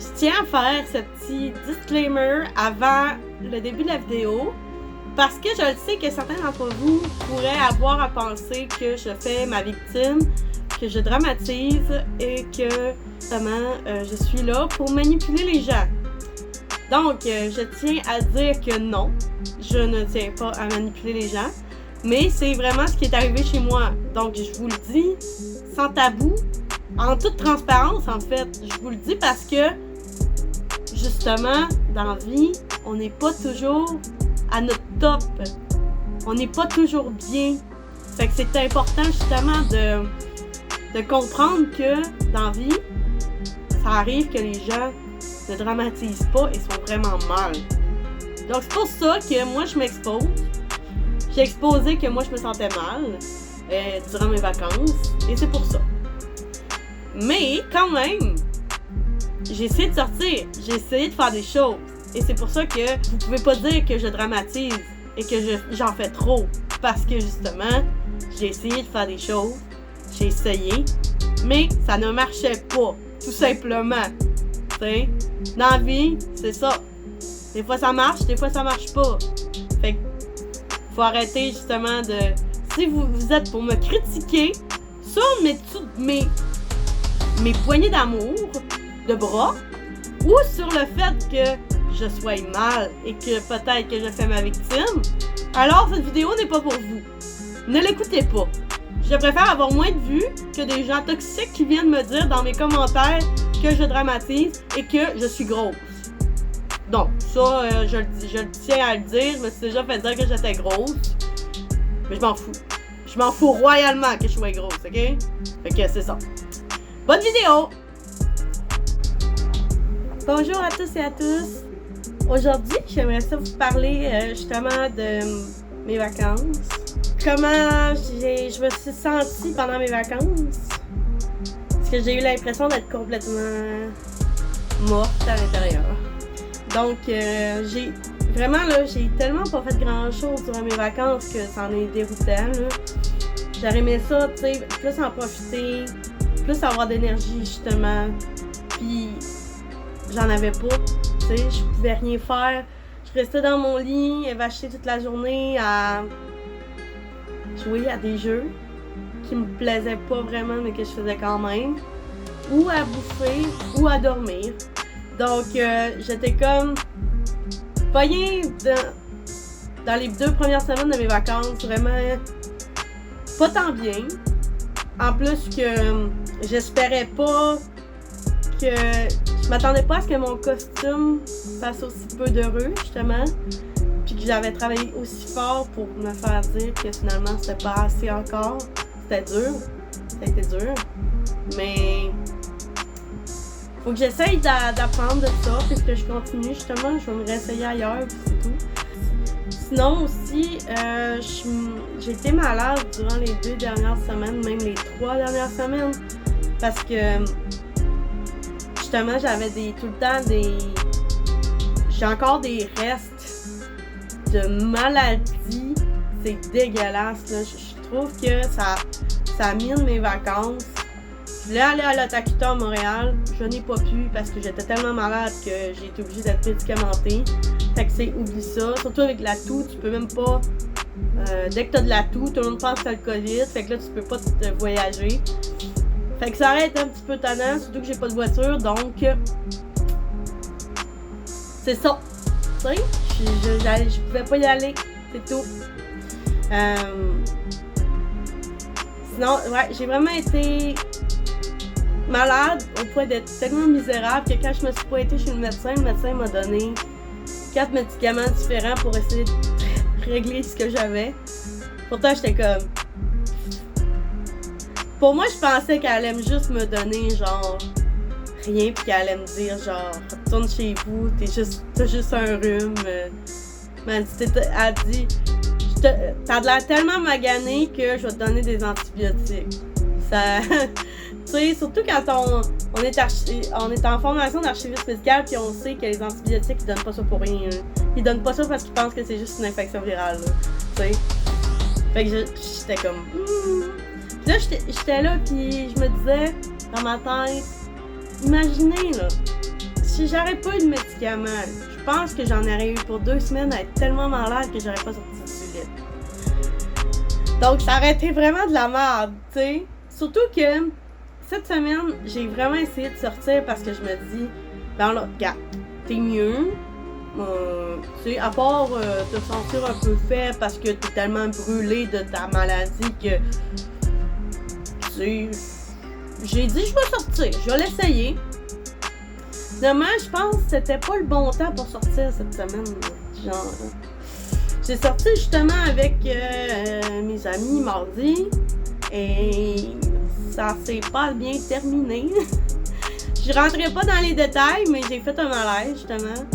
Je tiens à faire ce petit disclaimer avant le début de la vidéo parce que je le sais que certains d'entre vous pourraient avoir à penser que je fais ma victime, que je dramatise et que justement je suis là pour manipuler les gens. Donc je tiens à dire que non, je ne tiens pas à manipuler les gens, mais c'est vraiment ce qui est arrivé chez moi. Donc je vous le dis sans tabou, en toute transparence en fait, je vous le dis parce que justement dans la vie, on n'est pas toujours à notre top, on n'est pas toujours bien. Fait que c'est important justement de comprendre que dans la vie, ça arrive que les gens ne dramatisent pas et sont vraiment mal. Donc c'est pour ça que moi je m'expose. J'ai exposé que moi je me sentais mal durant mes vacances et c'est pour ça. Mais quand même, j'ai essayé de sortir, j'ai essayé de faire des choses et c'est pour ça que vous pouvez pas dire que je dramatise et que j'en fais trop parce que justement, j'ai essayé de faire des choses, j'ai essayé, mais ça ne marchait pas, tout simplement. T'sais, dans la vie, c'est ça. Des fois ça marche, des fois ça marche pas. Fait que faut arrêter justement de... Si vous êtes pour me critiquer sur mes poignées d'amour, de bras, ou sur le fait que je sois mal et que peut-être que je fais ma victime, alors cette vidéo n'est pas pour vous. Ne l'écoutez pas. Je préfère avoir moins de vues que des gens toxiques qui viennent me dire dans mes commentaires que je dramatise et que je suis grosse. Donc, ça, je tiens à le dire. Je me suis déjà fait dire que j'étais grosse. Mais je m'en fous. Je m'en fous royalement que je sois grosse, ok? Fait que c'est ça. Bonne vidéo! Bonjour à tous et à tous. Aujourd'hui, j'aimerais ça vous parler justement de mes vacances. Comment je me suis sentie pendant mes vacances. Parce que j'ai eu l'impression d'être complètement morte à l'intérieur. Donc, j'ai tellement pas fait grand chose durant mes vacances que ça en est déroutant. J'aurais aimé ça, tu sais, plus en profiter, plus avoir d'énergie justement. Puis, j'en avais pas, tu sais, je pouvais rien faire. Je restais dans mon lit, vacher toute la journée à jouer à des jeux qui me plaisaient pas vraiment mais que je faisais quand même, ou à bouffer, ou à dormir. Donc j'étais comme pognée dans les 2 premières semaines de mes vacances, vraiment pas tant bien. En plus que j'espérais pas que... Je m'attendais pas à ce que mon costume fasse aussi peu d'heureux, justement. Puis que j'avais travaillé aussi fort pour me faire dire que finalement c'était pas assez encore. C'était dur. Ça a été dur. Mais faut que j'essaye d'apprendre de ça. Puis que je continue justement. Je vais me réessayer ailleurs puis c'est tout. Sinon aussi, j'ai été malade durant les 2 dernières semaines, même les 3 dernières semaines. Parce que justement j'avais tout le temps j'ai encore des restes de maladie. C'est dégueulasse là. Je trouve que ça mine mes vacances. Je voulais aller à l'Otakuta à Montréal, je n'ai pas pu parce que j'étais tellement malade que j'ai été obligée d'être médicamentée. Fait que oublie ça, surtout avec la toux, tu peux même pas dès que t'as de la toux, tout le monde pense que t'as le COVID, fait que là tu peux pas voyager. Fait que ça aurait été un petit peu tannant, surtout que j'ai pas de voiture, donc c'est ça. Tu sais, je pouvais pas y aller, c'est tout. Sinon, ouais, j'ai vraiment été malade au point d'être tellement misérable que quand je me suis pointée chez le médecin m'a donné 4 médicaments différents pour essayer de régler ce que j'avais. Pourtant, j'étais comme... Pour moi, je pensais qu'elle allait juste me donner genre rien pis qu'elle allait me dire genre retourne chez vous, t'as juste un rhume. Elle dit t'as de l'air tellement magané que je vais te donner des antibiotiques. Ça, tu sais, surtout quand on est en formation d'archiviste médical puis on sait que les antibiotiques ils donnent pas ça pour rien. Ils donnent pas ça parce qu'ils pensent que c'est juste une infection virale. Tu sais. Fait que j'étais comme Puis là, j'étais là, puis je me disais, dans ma tête, imaginez, là, si j'aurais pas eu de médicaments, je pense que j'en aurais eu pour 2 semaines à être tellement malade que j'aurais pas sorti du lit. Donc, ça aurait été vraiment de la merde, tu sais. Surtout que cette semaine, j'ai vraiment essayé de sortir parce que je me dis, ben là, regarde, t'es mieux. Tu sais, à part te sentir un peu faible parce que t'es tellement brûlé de ta maladie que, tu sais, j'ai dit je vais sortir, je vais l'essayer. Finalement, je pense que c'était pas le bon temps pour sortir cette semaine. Genre, j'ai sorti justement avec mes amis mardi et ça s'est pas bien terminé. Je rentrerai pas dans les détails, mais j'ai fait un malaise justement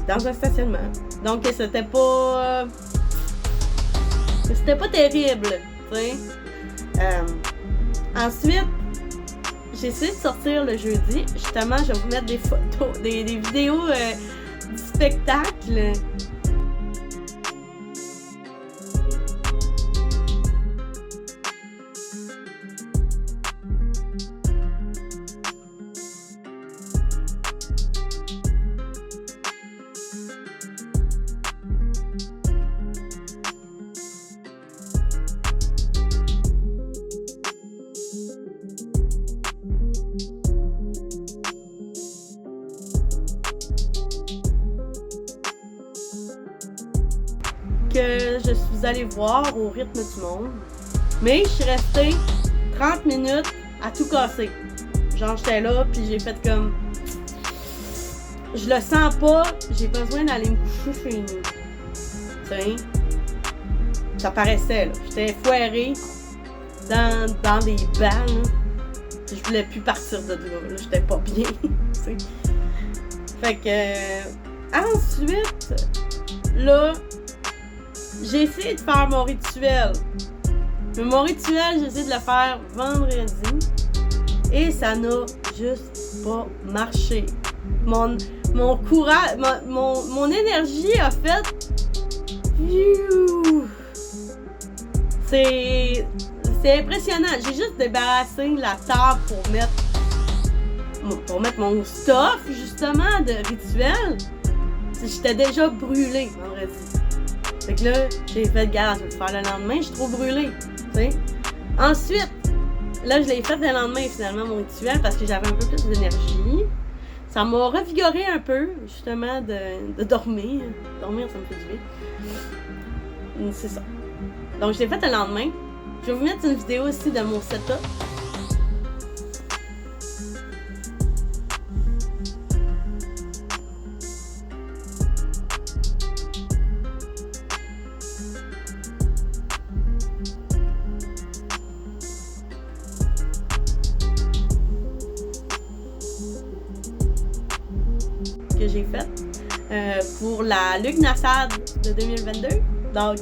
dans un stationnement. Donc c'était pas terrible, tu sais. Ensuite, j'ai essayé de sortir le jeudi. Justement, je vais vous mettre des photos, des vidéos du spectacle. Que je suis allée voir au rythme du monde. Mais je suis restée 30 minutes à tout casser. Genre j'étais là puis j'ai fait comme je le sens pas, j'ai besoin d'aller me coucher chez nous. Tu sais? Ça paraissait là. J'étais foirée dans des bancs là. Je voulais plus partir de là. J'étais pas bien. Tu sais? Fait que ensuite là j'ai essayé de faire mon rituel. Mais mon rituel, j'ai essayé de le faire vendredi. Et ça n'a juste pas marché. Mon courage, mon énergie a fait... C'est impressionnant. J'ai juste débarrassé la table pour mettre mon stuff, justement, de rituel. J'étais déjà brûlée vendredi. Fait que là, j'ai fait garde, je vais le faire le lendemain, je suis trop brûlée, tu sais. Ensuite, là, je l'ai fait le lendemain, finalement, mon rituel, parce que j'avais un peu plus d'énergie. Ça m'a revigoré un peu, justement, de dormir. Dormir, ça me fait du bien. C'est ça. Donc, je l'ai fait le lendemain. Je vais vous mettre une vidéo aussi de mon setup. Que j'ai faite pour la Luc Nassad de 2022. Donc,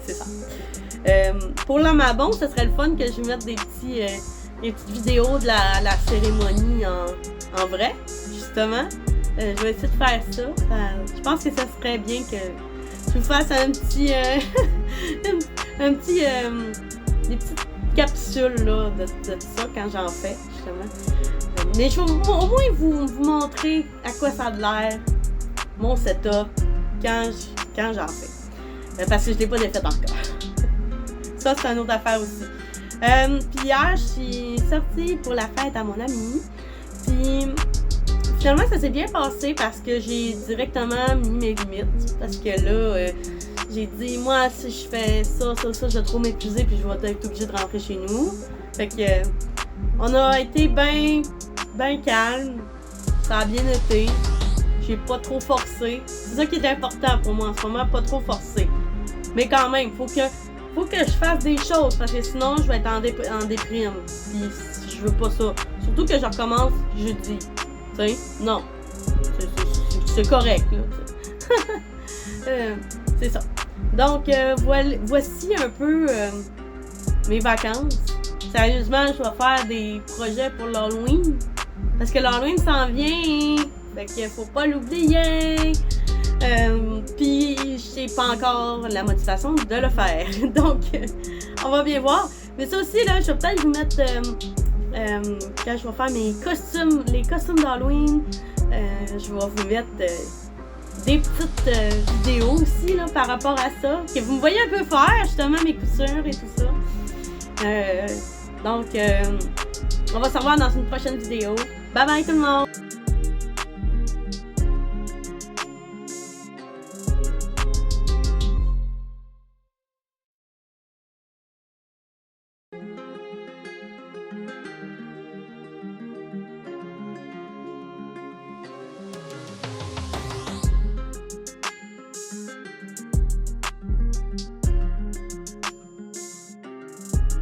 c'est ça. Pour l'Amabon, ce serait le fun que je mette des petites vidéos de la cérémonie en vrai, justement. Je vais essayer de faire ça. Je pense que ça serait bien que je vous fasse un petit... des petites capsules là, de ça quand j'en fais, justement. Mais je vais au moins vous montrer à quoi ça a l'air, mon setup, quand j'en fais. Parce que je ne l'ai pas défait encore. Ça, c'est une autre affaire aussi. Puis hier, je suis sortie pour la fête à mon ami. Puis finalement, ça s'est bien passé parce que j'ai directement mis mes limites. Parce que là, j'ai dit, moi, si je fais ça, je vais trop m'épuiser puis je vais être obligée de rentrer chez nous. Fait que on a été bien calme, ça a bien été, j'ai pas trop forcé, c'est ça qui est important pour moi en ce moment, pas trop forcé, mais quand même, faut que je fasse des choses parce que sinon je vais être en déprime, puis je veux pas ça, surtout que je recommence jeudi, tu sais, non, c'est correct là, c'est ça, donc voici un peu mes vacances. Sérieusement, je vais faire des projets pour l'Halloween. Parce que l'Halloween s'en vient. Fait qu'il faut pas l'oublier. Puis, j'ai pas encore la motivation de le faire. Donc, on va bien voir. Mais ça aussi, là, je vais peut-être vous mettre... quand je vais faire mes costumes, les costumes d'Halloween, Je vais vous mettre des petites vidéos aussi là, par rapport à ça, que vous me voyez un peu faire, justement, mes coutures et tout ça. Donc, on va se revoir dans une prochaine vidéo. Bye bye tout le monde!